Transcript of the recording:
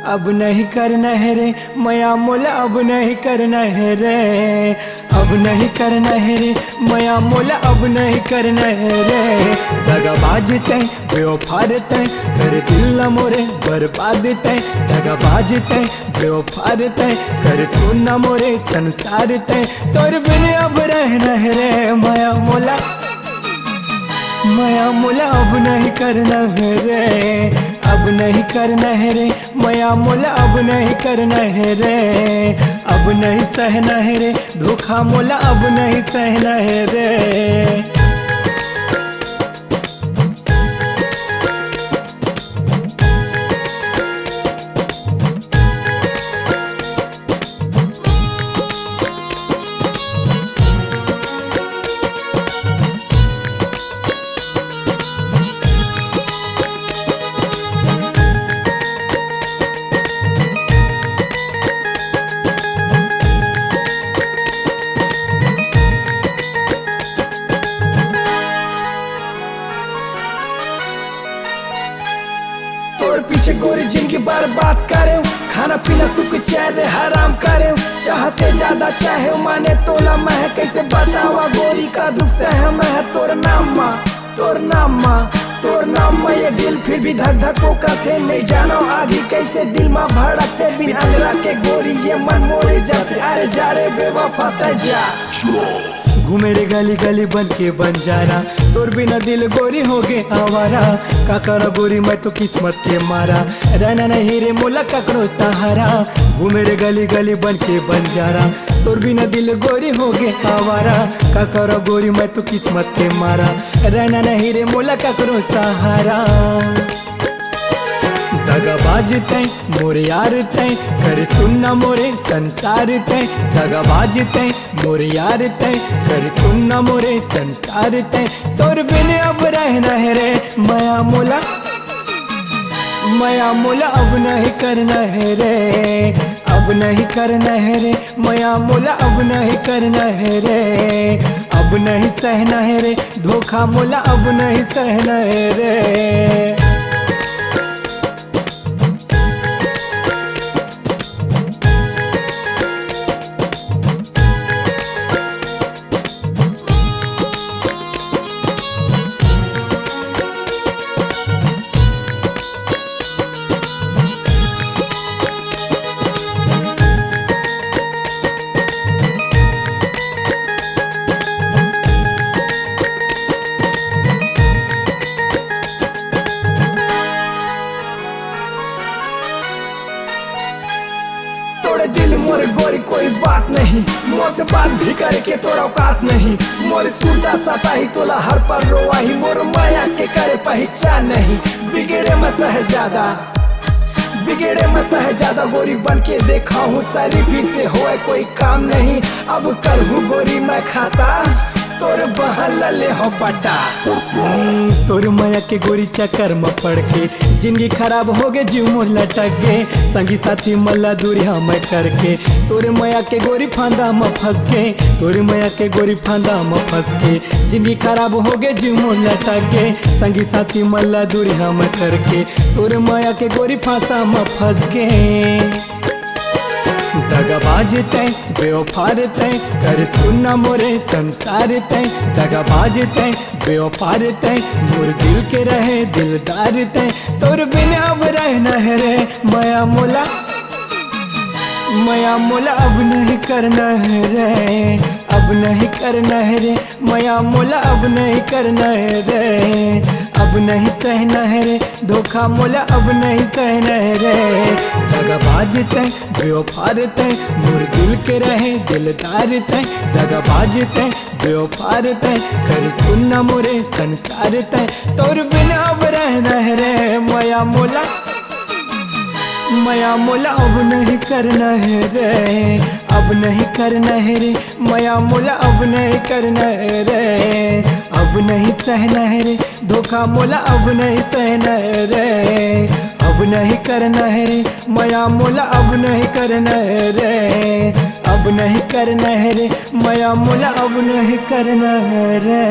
अब नहीं करना है रे मया मोला, अब नहीं करना है रे, अब नहीं करना है रे मया मोला, अब नहीं करना है रे। दगाबाज तैं बेवफा तैं कर दिल मोरे बर्बाद तैं, दगाबाज तैं बेवफा तैं कर सुना मोरे संसार तैं। तोर बिन अब रहना है रे मया मोला, मया मोला अब नहीं करना है रे, अब नहीं करना है रे मया मोला, अब नहीं करना है रे, अब नहीं सहना है रे धोखा मोला, अब नहीं सहना है रे। तोड़ पीछे गोरी जिंदगी बर्बाद करे, खाना पीना सुख चैन हराम करे, चाह से ज्यादा चाहे माने तोला मैं कैसे बतावा गोरी का दुख सह मैं। तोर नाम माँ तोर नाम माँ तोर नाम माँ ये दिल फिर भी धक धक को कथे, नहीं जानो आगे कैसे दिल माँ भड़कते बिन अंगरा के गोरी ये मन मोरे जाते। अरे जा रे बेवफा जा घूमे रे गली गली बन के बंजारा, तोर बिना दिल गोरी हो गे आवारा, का करा गोरी मैं तो किस्मत के मारा, रहना नहीं रे मोला ककरो सहारा। घूमे रे गली गली बन के बंजारा, तोर बिना दिल गोरी हो गे आवारा, का करा गोरी मैं तो किस्मत के मारा, रहना नहीं रे मोला ककरो सहारा। दगाबाज तैं मोरे यार तैं कर सुनना मोरे संसार तैं, दगाबाज तैं मोरे यार तैं कर सुनना मोरे संसार तैं। तोर बिन अब रहना है रे मया मोला, मया मोला अब नहीं करना है रे, अब नहीं करना है रे मया मोला, अब नहीं करना है रे, अब नहीं सहना है रे धोखा मोला, अब नहीं सहना है रे। तोड़े दिल मोरे गोरी कोई बात नहीं, मोर से बात भी करके तोरा औकात नहीं, मोरे सूरता सताही तोला हर पर रोवाही, मोर माया के करे पहचान नहीं। बिगड़े मैं सहजादा बिगड़े मैं सहजादा गोरी बन के देखा हूँ, शरीफी से होए कोई काम नहीं, अब कर हूँ गोरी मैं खाता तोर बहन लले हो पटा। तोर माया के गोरी चक्कर में पड़ के जिंदगी खराब हो गए, जीव मोर लटक गए, संगी साथी मल्ला दूरी हम करके, तोर माया के गोरी फांदा में फंस गए, तोर माया के गोरी फांदा में फंस के, जिंदगी खराब हो गए, जीव मोर लटक गए, संगी साथी मल्ला दूरी हम करके, तोर माया के गोरी फांसा में फंस गए। दगाबाज तैं बेवफा तैं कर सुनना मोरे संसार तैं, दगाबाज तैं बेवफा तैं मोर दिल के रहे दिलदार तैं। तोर बिन अब रहना है रे मया मोला, मया मोला अब नहीं करना है रे, अब नहीं करना है रे मया मोला, अब नहीं करना है रे, अब नहीं सहना है रे धोखा मोला, अब नहीं सहना है रे। दगाबाज तैं बेवफा तैं मोर दिल के रहे दिलदार तैं, दगाबाज तैं बेवफा तैं कर सुनना मोरे संसार तैं। तोर बिन अब रहना है रे मया मोला, मया मोला अब नहीं करना है रे, अब नहीं करना है रे मया मोला, अब नहीं करना है रे, अब नहीं सहना है रे धोखा मोला, अब नहीं सहना है रे, अब नहीं करना है रे मया मोला, अब नहीं करना है रे, अब नहीं करना है रे मया मोला, अब नहीं करना है रे।